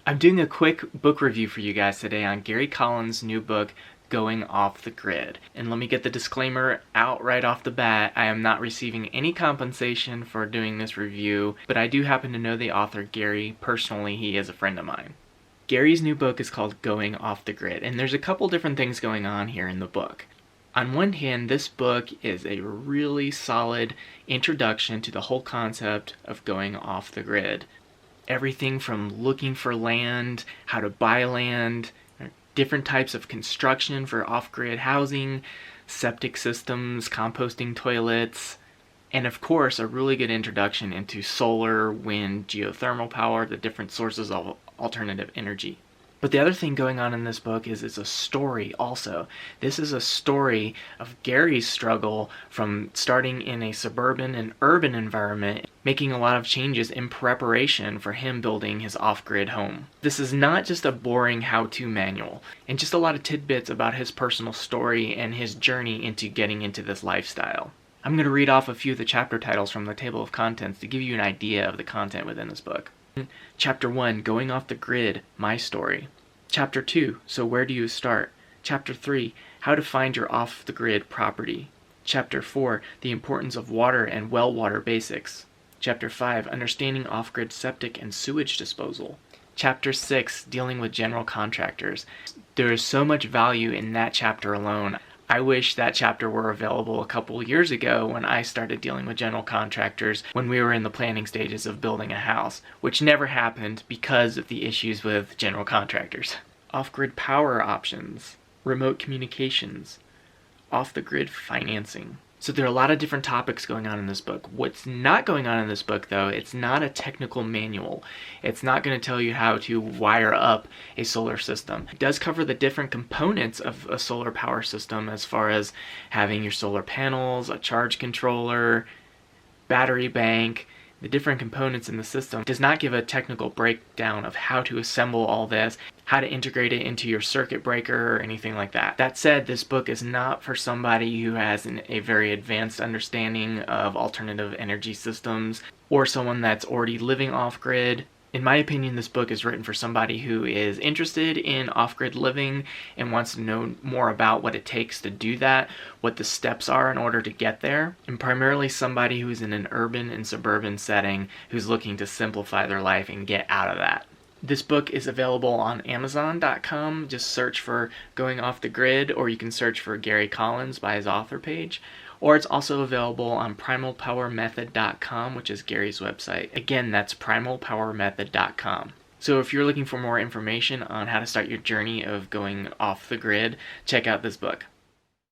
I'm doing a quick book review for you guys today on Gary Collins' new book, Going Off the Grid. And let me get the disclaimer out right off the bat. I am not receiving any compensation for doing this review, but I do happen to know the author, Gary, personally. He is a friend of mine. Gary's new book is called Going Off the Grid, and there's a couple different things going on here in the book. On one hand, this book is a really solid introduction to the whole concept of going off the grid. Everything from looking for land, how to buy land, different types of construction for off-grid housing, septic systems, composting toilets, and of course a really good introduction into solar, wind, geothermal power, the different sources of alternative energy. But the other thing going on in this book is it's a story also. This is a story of Gary's struggle from starting in a suburban and urban environment, making a lot of changes in preparation for him building his off-grid home. This is not just a boring how-to manual, and just a lot of tidbits about his personal story and his journey into getting into this lifestyle. I'm going to read off a few of the chapter titles from the table of contents to give you an idea of the content within this book. Chapter 1, Going Off the Grid, My Story. Chapter 2, So Where Do You Start? Chapter 3, How to Find Your Off-the-Grid Property. Chapter 4, The Importance of Water and Well Water Basics. Chapter 5, Understanding Off-Grid Septic and Sewage Disposal. Chapter 6, Dealing with General Contractors. There is so much value in that chapter alone. I wish that chapter were available a couple years ago when I started dealing with general contractors when we were in the planning stages of building a house, which never happened because of the issues with general contractors. Off-grid power options, remote communications, off-the-grid financing. So there are a lot of different topics going on in this book. What's not going on in this book, though, it's not a technical manual. It's not going to tell you how to wire up a solar system. It does cover the different components of a solar power system as far as having your solar panels, a charge controller, battery bank, the different components in the system. It does not give a technical breakdown of how to assemble all this, how to integrate it into your circuit breaker or anything like that. That said, this book is not for somebody who has a very advanced understanding of alternative energy systems or someone that's already living off-grid. In my opinion, this book is written for somebody who is interested in off-grid living and wants to know more about what it takes to do that, what the steps are in order to get there, and primarily somebody who's in an urban and suburban setting who's looking to simplify their life and get out of that. This book is available on Amazon.com. Just search for Going Off the Grid, or you can search for Gary Collins by his author page. Or it's also available on primalpowermethod.com, which is Gary's website. Again, that's primalpowermethod.com. So if you're looking for more information on how to start your journey of going off the grid, check out this book.